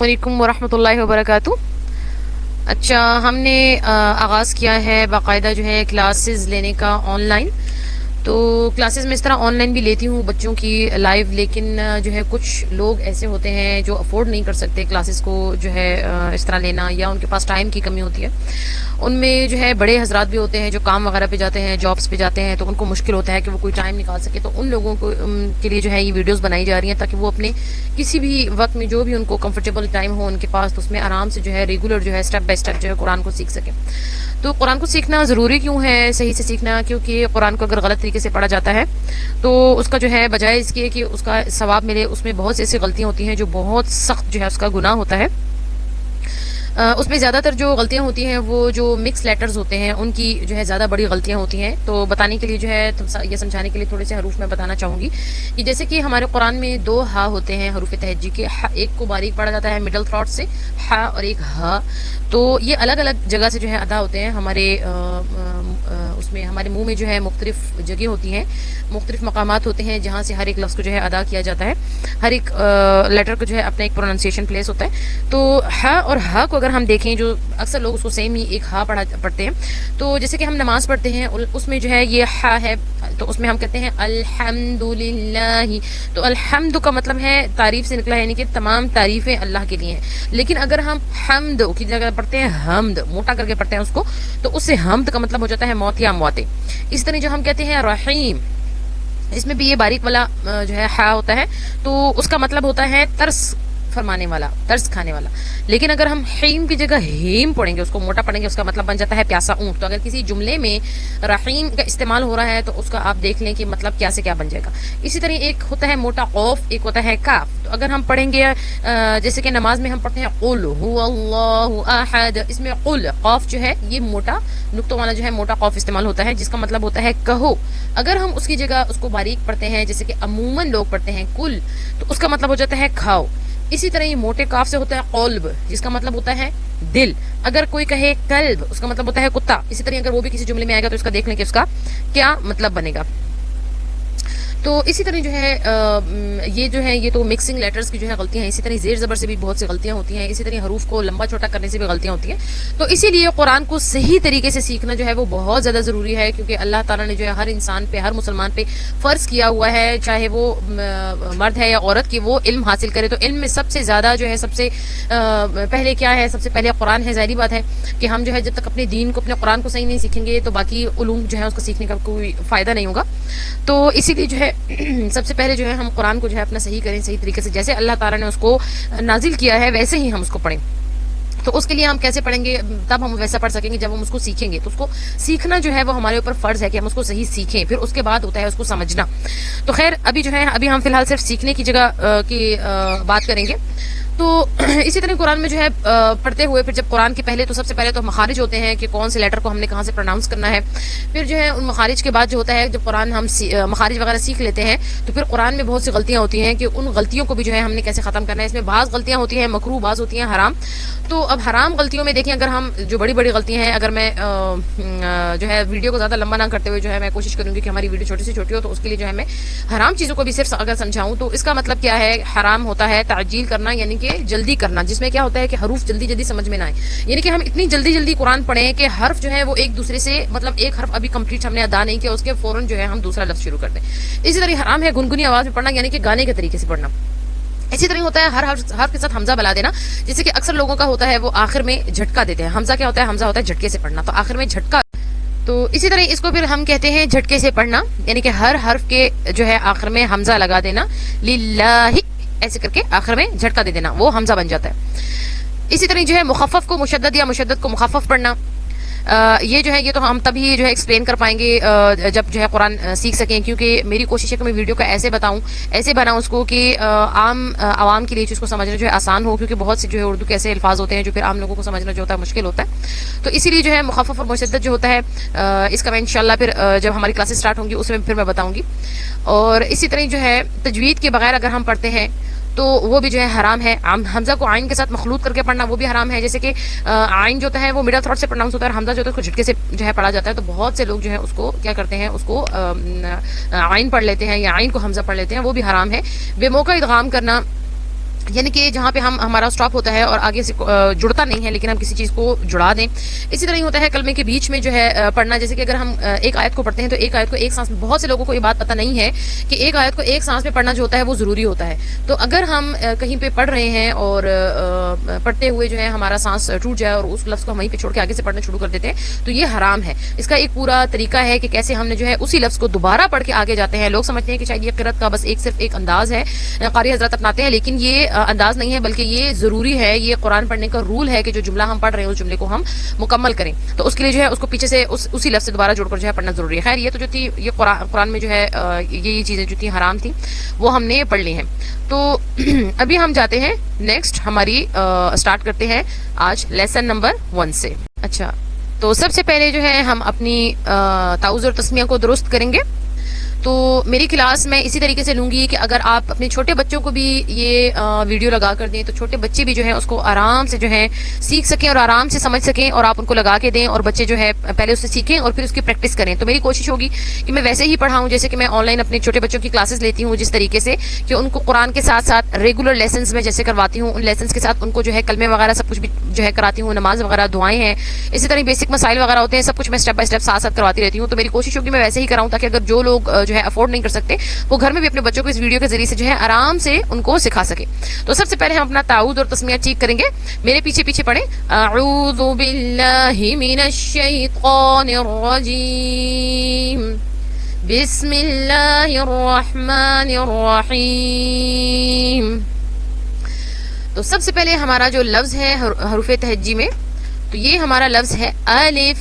علیکم ورحمۃ اللہ وبرکاتہ۔ اچھا، ہم نے آغاز کیا ہے باقاعدہ جو ہے کلاسز لینے کا آن لائن۔ تو کلاسز میں اس طرح آن لائن بھی لیتی ہوں بچوں کی لائیو، لیکن جو ہے کچھ لوگ ایسے ہوتے ہیں جو افورڈ نہیں کر سکتے کلاسز کو جو ہے اس طرح لینا، یا ان کے پاس ٹائم کی کمی ہوتی ہے۔ ان میں جو ہے بڑے حضرات بھی ہوتے ہیں جو کام وغیرہ پہ جاتے ہیں، جابس پہ جاتے ہیں، تو ان کو مشکل ہوتا ہے کہ وہ کوئی ٹائم نکال سکے۔ تو ان لوگوں کو کے لیے جو ہے یہ ویڈیوز بنائی جا رہی ہیں تاکہ وہ اپنے کسی بھی وقت میں جو بھی ان کو کمفرٹیبل ٹائم ہو ان کے پاس، تو اس میں آرام سے جو ہے ریگولر جو ہے اسٹیپ بائی اسٹیپ جو ہے قرآن کو سیکھ سکیں۔ تو قرآن کو سیکھنا ضروری کیوں ہے، صحیح سے سیکھنا؟ کیونکہ قرآن کو اگر غلط طریقے سے پڑھا جاتا ہے تو اس کا جو ہے بجائے اس کے کہ اس کا ثواب ملے، اس میں بہت سی ایسی غلطیاں ہوتی ہیں جو بہت سخت جو ہے اس کا گناہ ہوتا ہے۔ اس میں زیادہ تر جو غلطیاں ہوتی ہیں وہ جو مکس لیٹرز ہوتے ہیں ان کی جو ہے زیادہ بڑی غلطیاں ہوتی ہیں۔ تو بتانے کے لیے جو ہے یہ سمجھانے کے لیے تھوڑے سے حروف میں بتانا چاہوں گی کہ جیسے کہ ہمارے قرآن میں 2 ہا ہوتے ہیں حروف تہجی کے، ایک کو باریک پڑھا جاتا ہے مڈل تھروٹ سے ہا، اور ایک ہا۔ تو یہ الگ الگ جگہ سے جو ہے ادا ہوتے ہیں۔ ہمارے اس میں ہمارے منہ میں جو ہے مختلف جگہ ہوتی ہیں، مختلف مقامات ہوتے ہیں جہاں سے ہر ایک لفظ کو جو ہے ادا کیا جاتا ہے۔ ہر ایک لیٹر کو جو ہے اپنا ایک پروننسیشن پلیس ہوتا ہے۔ تو ہا اور ہا کو اگر ہم دیکھیں، جو اکثر لوگ اس کو سیم ہی ایک ہا پڑھتے ہیں، تو جیسے کہ ہم نماز پڑھتے ہیں اس میں جو ہے یہ ہا ہے، تو اس میں ہم کہتے ہیں الحمدللہ۔ تو الحمد کا مطلب ہے تعریف سے نکلا ہے، یعنی کہ تمام تعریفیں اللہ کے لیے ہیں۔ لیکن اگر ہم حمد کی جگہ پڑھتے ہیں حمد، موٹا کر کے پڑھتے ہیں اس کو، تو اس سے حمد کا مطلب ہو جاتا ہے موت یا امواتے۔ اس طرح جو ہم کہتے ہیں رحیم، اس میں بھی یہ باریک والا جو ہے ہا ہوتا ہے، تو اس کا مطلب ہوتا ہے ترس فرمانے والا، ترس کھانے والا۔ لیکن اگر ہم حیم کی جگہ ہیم پڑھیں گے، اس کو موٹا پڑھیں گے، اس کا مطلب بن جاتا ہے پیاسا اونٹ۔ تو اگر کسی جملے میں رحیم کا استعمال ہو رہا ہے تو اس کا آپ دیکھ لیں کہ مطلب کیا سے کیا بن جائے گا۔ اسی طرح ایک ہوتا ہے موٹا قوف، ایک ہوتا ہے کاف۔ تو اگر ہم پڑھیں گے جیسے کہ نماز میں ہم پڑھتے ہیں قل هو اللہ احد، اس میں قل قاف جو ہے یہ موٹا نقطوں والا جو ہے موٹا قاف استعمال ہوتا ہے، جس کا مطلب ہوتا ہے کہو۔ اگر ہم اس کی جگہ اس کو باریک پڑھتے ہیں جیسے کہ عموماً لوگ پڑھتے ہیں کل، تو اس کا مطلب ہو جاتا ہے کھاؤ۔ اسی طرح یہ موٹے کاف سے ہوتا ہے قلب، جس کا مطلب ہوتا ہے دل۔ اگر کوئی کہے کلب، اس کا مطلب ہوتا ہے کتا۔ اسی طرح اگر وہ بھی کسی جملے میں آئے گا تو اس کا دیکھ لیں کہ اس کا کیا مطلب بنے گا۔ تو اسی طرح جو ہے یہ جو ہے یہ تو مکسنگ لیٹرز کی جو ہے غلطیاں ہیں۔ اسی طرح زیر زبر سے بھی بہت سی غلطیاں ہوتی ہیں۔ اسی طرح حروف کو لمبا چھوٹا کرنے سے بھی غلطیاں ہوتی ہیں۔ تو اسی لیے قرآن کو صحیح طریقے سے سیکھنا جو ہے وہ بہت زیادہ ضروری ہے، کیونکہ اللہ تعالیٰ نے جو ہے ہر انسان پہ، ہر مسلمان پہ فرض کیا ہوا ہے، چاہے وہ مرد ہے یا عورت، کہ وہ علم حاصل کرے۔ تو علم میں سب سے زیادہ جو ہے سب سے پہلے کیا ہے؟ سب سے پہلے قرآن ہے۔ ظاہری بات ہے کہ ہم جو ہے جب تک اپنے دین کو، اپنے قرآن کو صحیح نہیں سیکھیں گے تو باقی علوم جو ہے اس کو سیکھنے کا کوئی فائدہ نہیں ہوگا۔ تو اسی لیے جو ہے سب سے پہلے جو ہے ہم قرآن کو جو ہے اپنا صحیح کریں، صحیح طریقے سے، جیسے اللہ تعالیٰ نے اس کو نازل کیا ہے ویسے ہی ہم اس کو پڑھیں۔ تو اس کے لیے ہم کیسے پڑھیں گے؟ تب ہم ویسا پڑھ سکیں گے جب ہم اس کو سیکھیں گے۔ تو اس کو سیکھنا جو ہے وہ ہمارے اوپر فرض ہے کہ ہم اس کو صحیح سیکھیں، پھر اس کے بعد ہوتا ہے اس کو سمجھنا۔ تو خیر ابھی جو ہے ہم فی الحال صرف سیکھنے کی جگہ کی بات کریں گے۔ تو اسی طرح قرآن میں جو ہے پڑھتے ہوئے پھر جب قرآن کے پہلے تو سب سے پہلے تو مخارج ہوتے ہیں کہ کون سے لیٹر کو ہم نے کہاں سے پروناؤنس کرنا ہے۔ پھر جو ہے ان مخارج کے بعد جو ہوتا ہے جب قرآن ہم مخارج وغیرہ سیکھ لیتے ہیں تو پھر قرآن میں بہت سی غلطیاں ہوتی ہیں کہ ان غلطیوں کو بھی جو ہے ہم نے کیسے ختم کرنا ہے۔ اس میں بعض غلطیاں ہوتی ہیں مکروہ، بعض ہوتی ہیں حرام۔ تو اب حرام غلطیوں میں دیکھیں، اگر ہم جو بڑی بڑی غلطیاں ہیں، اگر میں جو ہے ویڈیو کو زیادہ لمبا نہ کرتے ہوئے جو ہے میں کوشش کروں گی کہ ہماری ویڈیو چھوٹی سے چھوٹی ہو، تو اس کے لیے جو ہے میں حرام چیزوں کو بھی صرف اگر سمجھاؤں تو اس کا مطلب کیا ہے؟ حرام ہوتا ہے تعجیل کرنا، یعنی کہ جلدی کرنا، جس میں کیا ہوتا ہے کہ حروف جلدی جلدی سمجھ میں نہ آئے، یعنی کہ ہم اتنی جلدی جلدی قرآن پڑھیں کہ حرف جو ہے وہ ایک دوسرے سے، مطلب ایک حرف ابھی کمپلیٹ ہم نے ادا نہیں کیا، اس کے فوراً جو ہے ہم دوسرا لفظ شروع کر دیں۔ اسی طرح حرام ہے گنگنی آواز میں پڑھنا، یعنی کہ گانے کے طریقے سے پڑھنا۔ اسی طرح ہوتا ہے ہر حرف کے ساتھ حمزہ بلا دینا، جیسے کہ اکثر لوگوں کا ہوتا ہے وہ آخر میں جھٹکا دیتے ہیں۔ حمزہ کیا ہوتا ہے؟ حمزہ ہوتا ہے جھٹکے سے پڑھنا، تو آخر میں جھٹکا۔ تو اسی طرح اس کو پھر ہم کہتے ہیں جھٹکے سے پڑھنا، یعنی کہ ہر حرف کے جو ہے آخر میں حمزہ لگا دینا، للہ ایسے کر کے آخر میں جھٹکا دے دینا، وہ حمزہ بن جاتا ہے۔ اسی طرح جو ہے مخفف کو مشدد یا مشدد کو مخفف پڑھنا، یہ جو ہے یہ تو ہم تبھی جو ہے ایکسپلین کر پائیں گے جب جو ہے قرآن سیکھ سکیں، کیونکہ میری کوشش ہے کہ میں ویڈیو کو ایسے بتاؤں، ایسے بناؤں اس کو کہ عام عوام کے لیے اس کو سمجھنا جو ہے آسان ہو، کیونکہ بہت سے جو ہے اردو کے ایسے الفاظ ہوتے ہیں جو پھر عام لوگوں کو سمجھنا جو ہوتا ہے مشکل ہوتا ہے۔ تو اسی لیے جو ہے مخفف اور مشدد جو ہوتا ہے اس کا میں انشاءاللہ پھر جب ہماری کلاسز سٹارٹ ہوں گی اس میں پھر میں بتاؤں گی۔ اور اسی طرح جو ہے تجوید کے بغیر اگر ہم پڑھتے ہیں تو وہ بھی جو ہے حرام ہے۔ حمزہ کو عین کے ساتھ مخلوط کر کے پڑھنا وہ بھی حرام ہے، جیسے کہ عین جو ہوتا ہے وہ مڈل تھروٹ سے پروناؤنس ہوتا ہے، اور حمزہ جو ہوتا ہے اس کو جھٹکے سے جو ہے پڑھا جاتا ہے۔ تو بہت سے لوگ جو ہے اس کو کیا کرتے ہیں، اس کو عین پڑھ لیتے ہیں یا عین کو حمزہ پڑھ لیتے ہیں، وہ بھی حرام ہے۔ بے موقع ادغام کرنا، یعنی کہ جہاں پہ ہمارا سٹاپ ہوتا ہے اور آگے سے جڑتا نہیں ہے لیکن ہم کسی چیز کو جڑا دیں. اسی طرح ہی ہوتا ہے کلمے کے بیچ میں جو ہے پڑھنا. جیسے کہ اگر ہم ایک آیت کو پڑھتے ہیں تو ایک آیت کو ایک سانس میں, بہت سے لوگوں کو یہ بات پتہ نہیں ہے کہ ایک آیت کو ایک سانس میں پڑھنا جو ہوتا ہے وہ ضروری ہوتا ہے. تو اگر ہم کہیں پہ پڑھ رہے ہیں اور پڑھتے ہوئے جو ہے ہمارا سانس ٹوٹ جائے اور اس لفظ کو ہم وہیں پہ چھوڑ کے آگے سے پڑھنا شروع کر دیتے ہیں تو یہ حرام ہے. اس کا ایک پورا طریقہ ہے کہ کیسے ہم نے جو ہے اسی لفظ کو دوبارہ پڑھ کے آگے جاتے ہیں. لوگ سمجھتے ہیں کہ شاید یہ قرأت کا بس صرف ایک انداز ہے, قاری حضرات اپناتے ہیں, لیکن یہ انداز نہیں ہے بلکہ یہ ضروری ہے. یہ قرآن پڑھنے کا رول ہے کہ جو جملہ ہم پڑھ رہے ہیں اس جملے کو ہم مکمل کریں. تو اس کے لیے جو ہے اس کو پیچھے سے اسی لفظ سے دوبارہ جوڑ کر جو ہے پڑھنا ضروری ہے. خیر یہ تو جو تھی یہ قرآن میں جو ہے یہ چیزیں جو تھی حرام تھی وہ ہم نے پڑھ لی ہیں. تو ابھی ہم جاتے ہیں نیکسٹ, ہماری سٹارٹ کرتے ہیں آج لیسن نمبر 1 سے. اچھا, تو سب سے پہلے جو ہے ہم اپنی تعوذ اور تسمیہ کو درست کریں گے. تو میری کلاس میں اسی طریقے سے لوں گی کہ اگر آپ اپنے چھوٹے بچوں کو بھی یہ ویڈیو لگا کر دیں تو چھوٹے بچے بھی جو ہیں اس کو آرام سے جو ہے سیکھ سکیں اور آرام سے سمجھ سکیں, اور آپ ان کو لگا کے دیں اور بچے جو ہے پہلے اس سے سیکھیں اور پھر اس کی پریکٹس کریں. تو میری کوشش ہوگی کہ میں ویسے ہی پڑھاؤں جیسے کہ میں آن لائن اپنے چھوٹے بچوں کی کلاسز لیتی ہوں, جس طریقے سے کہ ان کو قرآن کے ساتھ ساتھ ریگولر لیسنز میں جیسے کرواتی ہوں, ان لیسنز کے ساتھ ان کو جو ہے کلمے وغیرہ سب کچھ بھی جو ہے کراتی ہوں, نماز وغیرہ, دعائیں ہیں, اسی طرح بیسک مسائل وغیرہ ہوتے ہیں, سب کچھ میں اسٹیپ بائی اسٹیپ ساتھ کرواتی رہتی ہوں. تو میری کوشش ہوگی میں ویسے ہی کراؤں تاکہ اگر جو لوگ جو ہے افورڈ نہیں کر سکتے وہ گھر میں بھی اپنے بچوں کو اس ویڈیو کے ذریعے سے جو ہے آرام سے ان کو سکھا سکے. تو سب سے پہلے ہم اپنا تعوذ اور تسمیہ ٹھیک کریں گے. میرے پیچھے پیچھے پڑھیں, اعوذ باللہ من الشیطان الرجیم, بسم اللہ الرحمن الرحیم. تو سب سے پہلے ہمارا جو لفظ ہے حروف تہجی میں, تو یہ ہمارا لفظ ہے الف.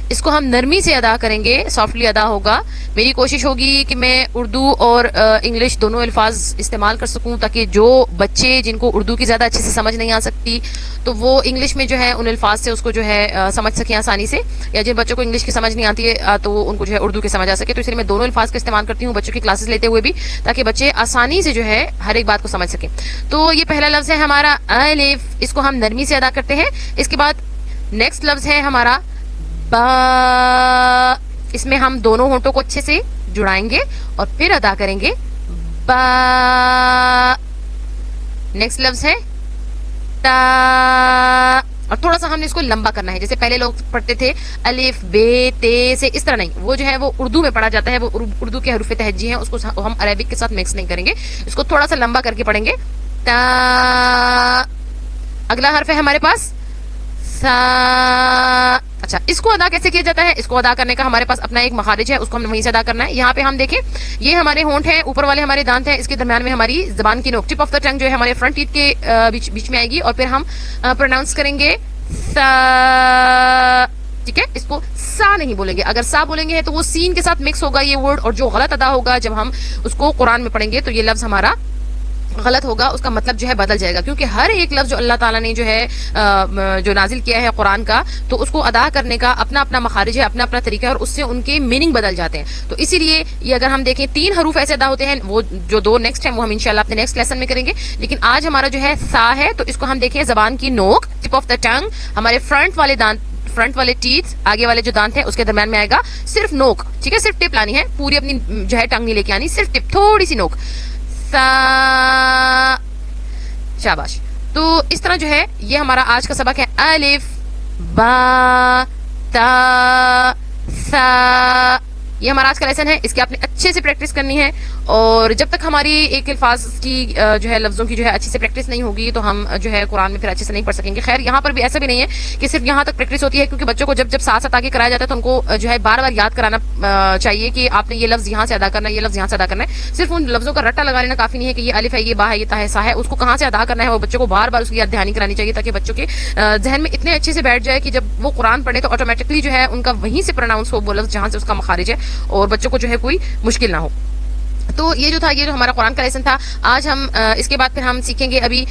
اس کو ہم نرمی سے ادا کریں گے, سافٹلی ادا ہوگا. میری کوشش ہوگی کہ میں اردو اور انگلش دونوں الفاظ استعمال کر سکوں تاکہ جو بچے جن کو اردو کی زیادہ اچھے سے سمجھ نہیں آ سکتی تو وہ انگلش میں جو ہے ان الفاظ سے اس کو جو ہے سمجھ سکیں آسانی سے, یا جن بچوں کو انگلش کی سمجھ نہیں آتی ہے تو ان کو جو ہے اردو کی سمجھ آ سکے. تو اس لیے میں دونوں الفاظ کا استعمال کرتی ہوں بچوں کی کلاسز لیتے ہوئے بھی, تاکہ بچے آسانی سے جو ہے ہر ایک بات کو سمجھ سکیں. تو یہ پہلا لفظ ہے ہمارا الف, اس کو ہم نرمی سے ادا کرتے ہیں. اس کے بعد نیکسٹ لفظ ہے ہمارا با. اس میں ہم دونوں ہونٹوں کو اچھے سے جڑائیں گے اور پھر ادا کریں گے با. نیکسٹ لفظ ہے تا, اور تھوڑا سا ہم نے اس کو لمبا کرنا ہے. جیسے پہلے لوگ پڑھتے تھے الف بے تے سے, اس طرح نہیں, وہ جو ہے وہ اردو میں پڑھا جاتا ہے, وہ اردو کے حروف تہجی ہیں, اس کو ہم عربک کے ساتھ مکس نہیں کریں گے, اس کو تھوڑا سا لمبا کر کے پڑھیں گے تا. اگلا حرف ہے ہمارے پاس سا. اچھا, اس کو ادا کیسے کیا جاتا ہے؟ اس کو ادا کرنے کا ہمارے پاس اپنا ایک مخارج ہے, اس کو ہم نے وہیں سے ادا کرنا ہے. یہاں پہ ہم دیکھیں یہ ہمارے ہونٹ ہیں, اوپر والے ہمارے دانت ہیں, اس کے درمیان میں ہماری زبان کی نوک, ٹپ آف دا ٹنگ جو ہے ہمارے فرنٹ ٹیتھ کے بیچ میں آئے گی, اور پھر ہم پروناؤنس کریں گے سا. ٹھیک ہے, اس کو سا نہیں بولیں گے. اگر سا بولیں گے تو وہ سین کے ساتھ مکس ہوگا یہ ورڈ, اور جو غلط ادا ہوگا جب ہم اس کو قرآن میں پڑھیں گے تو یہ لفظ ہمارا غلط ہوگا, اس کا مطلب جو ہے بدل جائے گا. کیونکہ ہر ایک لفظ جو اللہ تعالیٰ نے جو ہے جو نازل کیا ہے قرآن کا, تو اس کو ادا کرنے کا اپنا اپنا مخارج ہے, اپنا اپنا طریقہ ہے, اور اس سے ان کے میننگ بدل جاتے ہیں. تو اسی لیے یہ اگر ہم دیکھیں 3 حروف ایسے ادا ہوتے ہیں, وہ جو 2 نیکسٹ ہیں وہ ہم انشاءاللہ اپنے نیکسٹ لیسن میں کریں گے. لیکن آج ہمارا جو ہے سا ہے, تو اس کو ہم دیکھیں زبان کی نوک, ٹپ آف دا ٹنگ, ہمارے فرنٹ والے ٹیتھ, آگے والے جو دانت ہیں اس کے درمیان میں آئے گا صرف نوک. ٹھیک ہے, صرف ٹپ لانی ہے, پوری اپنی جو ہے ٹنگ نہیں لے کے آنی, صرف ٹپ, تھوڑی سی نوک. سا. شاباش. تو اس طرح جو ہے یہ ہمارا آج کا سبق ہے الف با تا سا. یہ ہمارا آج کا لیسن ہے, اس کی آپ نے اچھے سے پریکٹس کرنی ہے, اور جب تک ہماری ایک الفاظ کی جو ہے لفظوں کی جو ہے اچھے سے پریکٹس نہیں ہوگی تو ہم جو ہے قرآن میں پھر اچھے سے نہیں پڑھ سکیں گے. خیر یہاں پر بھی ایسا بھی نہیں ہے کہ صرف یہاں تک پریکٹس ہوتی ہے, کیونکہ بچوں کو جب ساتھ ساتھ آگے کرایا جاتا ہے تو ان کو جو ہے بار بار یاد کرانا چاہیے کہ آپ نے یہ لفظ یہاں سے ادا کرنا ہے, یہ لفظ یہاں سے ادا کرنا ہے. صرف ان لفظوں کا رٹا لگا لینا کافی نہیں ہے کہ یہ الف ہے, یہ با ہے, یہ تا ہے, سا ہے, اس کو کہاں سے ادا کرنا ہے, وہ بچوں کو بار بار اس کی یاد دہانی کرانی چاہیے, تاکہ بچوں کے ذہن میں اتنے اچھے سے بیٹھ جائے کہ جب وہ قرآن پڑھے تو آٹومیٹکلی جو ہے ان کا وہیں سے پروناؤنس ہو وہ لفظ جہاں سے اس کا مخارج ہے, اور بچوں کو جو ہے کوئی مشکل نہ ہو. تو یہ جو تھا, یہ جو ہمارا قرآن کا لیسن تھا. آج ہم اس کے بعد پھر ہم سیکھیں گے, ابھی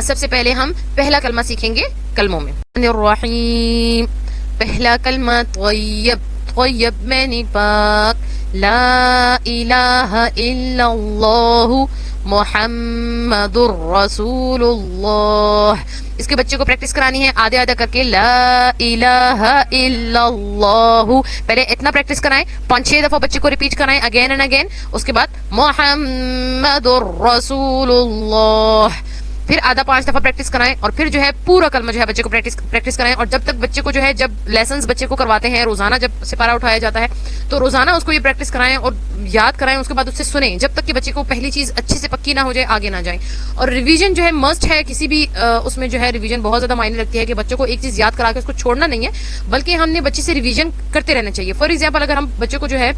سب سے پہلے ہم پہلا کلمہ سیکھیں گے کلموں میں. الرحیم, پہلا کلمہ طیب. طیب میں پاک, لا الہ الا اللہ محمد الرسول اللہ. اس کے بچے کو پریکٹس کرانی ہے آدھے آدھا کر کے, لا الہ الا اللہ. پہلے اتنا پریکٹس کرائیں, 5-6 دفعہ بچے کو ریپیٹ کرائیں اگین اینڈ اگین. اس کے بعد محمد الرسول اللہ. پھر آدھا 5 دفعہ پریکٹس کرائیں اور پھر جو ہے پورا کلمہ جو ہے بچے کو پریکٹس کرائیں. اور جب تک بچے کو جو ہے جب لیسنز بچے کو کرواتے ہیں روزانہ جب سپارہ اٹھایا جاتا ہے تو روزانہ اس کو یہ پریکٹس کرائیں اور یاد کرائیں, اس کے بعد اس سے سنیں جب تک کہ بچے کو پہلی چیز اچھے سے پکی نہ ہو جائے آگے نہ جائیں. اور ریویژن جو ہے مسٹ ہے کسی بھی اس میں جو ہے ریویژن بہت زیادہ معنی رکھتی ہے کہ بچوں کو ایک چیز یاد کرا کے اس کو چھوڑنا نہیں ہے بلکہ ہم نے بچے سے ریویژن کرتے رہنا چاہیے. فار ایگزامپل اگر ہم بچوں کو جو ہے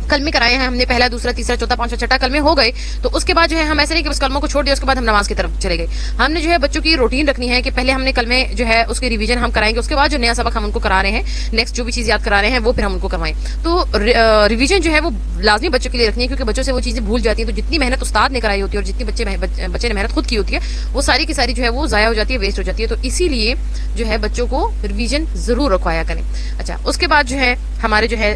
کلمے کرائے ہیں, ہم نے پہلا دوسرا تیسرا چوتھا پانچواں چھٹا کلمے ہو گئے تو اس کے بعد جو ہے ہم ایسے نہیں کہ اس کلموں کو چھوڑ دیا اس کے بعد ہم نماز کی طرف چلے گئے. ہم نے جو ہے بچوں کی روٹین رکھنی ہے کہ پہلے ہم نے کلمے جو ہے اس کے ریویژن ہم کرائیں گے, اس کے بعد جو نیا سبق ہم ان کو کرا رہے ہیں نیکسٹ جو بھی چیز یاد کرا رہے ہیں وہ پھر ہم ان کو کروائیں. تو ریویژن جو ہے وہ لازمی بچوں کے لیے رکھنی ہے کیونکہ بچوں سے وہ چیزیں بھول جاتی ہیں. تو جتنی محنت استاد نے کرائی ہوتی ہے اور جتنی بچے نے محنت خود کی ہوتی ہے وہ ساری کی ساری جو ہے وہ ضائع ہو جاتی ہے, ویسٹ ہو جاتی ہے. تو اسی لیے جو ہے بچوں کو ریویژن ضرور رکھوایا کریں. اچھا, اس کے بعد جو ہے ہمارے جو ہے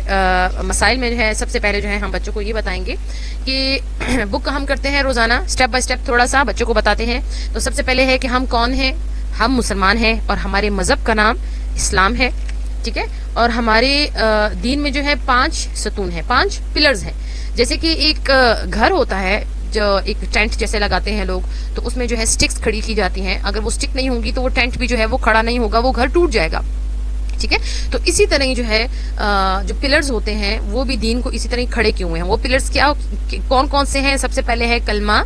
مسائل میں جو ہے سب سے پہلے جو ہے ہم بچوں کو یہ بتائیں گے کہ بک ہم کرتے ہیں روزانہ سٹیپ بائی سٹیپ تھوڑا سا بچوں کو بتاتے ہیں. تو سب سے پہلے ہے کہ ہم کون ہیں, ہم مسلمان ہیں اور ہمارے مذہب کا نام اسلام ہے, ٹھیک ہے. اور ہمارے دین میں جو ہے 5 ستون ہیں, 5 پلرز ہیں. جیسے کہ ایک گھر ہوتا ہے جو ایک ٹینٹ جیسے لگاتے ہیں لوگ تو اس میں جو ہے سٹکس کھڑی کی جاتی ہیں. اگر وہ سٹک نہیں ہوں گی تو وہ ٹینٹ بھی جو ہے وہ کھڑا نہیں ہوگا, وہ گھر ٹوٹ جائے گا, ٹھیک ہے. تو اسی طرح جو ہے جو پلرز ہوتے ہیں وہ بھی دین کو اسی طرح کھڑے کیے ہوئے ہیں. وہ پلرز کیا کون کون سے ہیں؟ سب سے پہلے ہے کلمہ,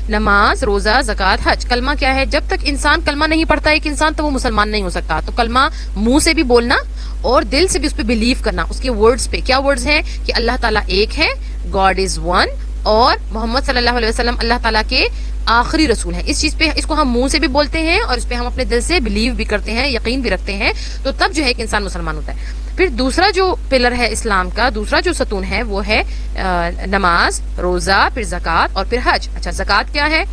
نماز, روزہ, زکوٰۃ, حج. کلمہ کیا ہے؟ جب تک انسان کلمہ نہیں پڑھتا ایک انسان تو وہ مسلمان نہیں ہو سکتا. تو کلمہ منہ سے بھی بولنا اور دل سے بھی اس پہ بلیو کرنا, اس کے ورڈز پہ. کیا ورڈز ہیں؟ کہ اللہ تعالیٰ ایک ہے, گاڈ از ون, اور محمد صلی اللہ علیہ وسلم اللہ تعالیٰ کے آخری رسول ہیں. اس چیز پہ اس کو ہم منہ سے بھی بولتے ہیں اور اس پہ ہم اپنے دل سے بلیو بھی کرتے ہیں, یقین بھی رکھتے ہیں. تو تب جو ہے ایک انسان مسلمان ہوتا ہے. پھر دوسرا جو پلر ہے اسلام کا, دوسرا جو ستون ہے وہ ہے نماز, روزہ, پھر زکوٰۃ اور پھر حج. اچھا, زکوٰۃ کیا ہے؟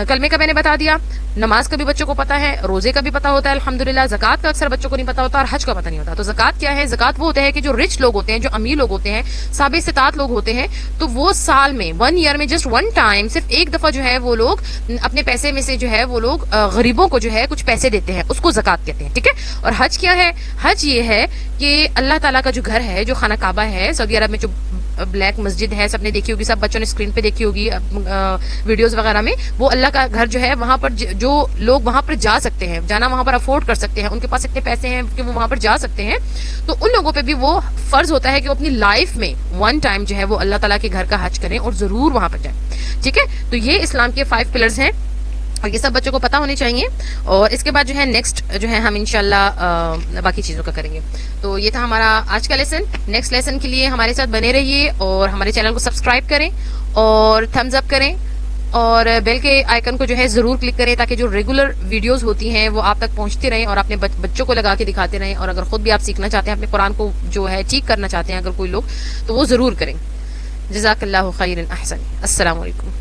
کلمے کا میں نے بتا دیا, نماز کا بھی بچوں کو پتا ہے, روزے کا بھی پتا ہوتا ہے الحمدللہ, زکوٰۃ کا اکثر بچوں کو نہیں پتا ہوتا اور حج کا پتا نہیں ہوتا. تو زکوٰۃ کیا ہے؟ زکوٰۃ وہ ہوتا ہے کہ جو رچ لوگ ہوتے ہیں, جو امیر لوگ ہوتے ہیں, صاحب استطاعت لوگ ہوتے ہیں, تو وہ سال میں 1 ایئر میں جسٹ 1 ٹائم صرف ایک دفعہ جو ہے وہ لوگ اپنے پیسے میں سے جو ہے وہ لوگ غریبوں کو جو ہے کچھ پیسے دیتے ہیں, اس کو زکوٰۃ کہتے ہیں, ٹھیک ہے. اور حج کیا ہے؟ حج یہ ہے کہ اللہ تعالیٰ کا جو گھر ہے, جو خانہ کعبہ ہے سعودی عرب میں, جو بلیک مسجد ہے, سب نے دیکھی ہوگی, سب بچوں نے اسکرین پہ دیکھی ہوگی ویڈیوز وغیرہ میں, وہ اللہ کا گھر جو ہے وہاں پر جو لوگ وہاں پر جا سکتے ہیں, جانا وہاں پر افورڈ کر سکتے ہیں, ان کے پاس اتنے پیسے ہیں کہ وہ وہاں پر جا سکتے ہیں, تو ان لوگوں پہ بھی وہ فرض ہوتا ہے کہ وہ اپنی لائف میں 1 ٹائم جو ہے وہ اللہ تعالیٰ کے گھر کا حج کریں اور ضرور وہاں پر جائیں, ٹھیک ہے. تو یہ اسلام کے 5 پلرز ہیں اور یہ سب بچوں کو پتا ہونے چاہیے. اور اس کے بعد جو ہے نیکسٹ جو ہے ہم انشاءاللہ باقی چیزوں کا کریں گے. تو یہ تھا ہمارا آج کا لیسن. نیکسٹ لیسن کے لیے ہمارے ساتھ بنے رہیے اور ہمارے چینل کو سبسکرائب کریں اور تھمز اپ کریں اور بیل کے آئیکن کو جو ہے ضرور کلک کریں تاکہ جو ریگولر ویڈیوز ہوتی ہیں وہ آپ تک پہنچتی رہیں اور اپنے بچوں کو لگا کے دکھاتے رہیں. اور اگر خود بھی آپ سیکھنا چاہتے ہیں, اپنے قرآن کو جو ہے ٹھیک کرنا چاہتے ہیں اگر کوئی لوگ, تو وہ ضرور کریں. جزاک اللہ خیر احسن. السلام علیکم.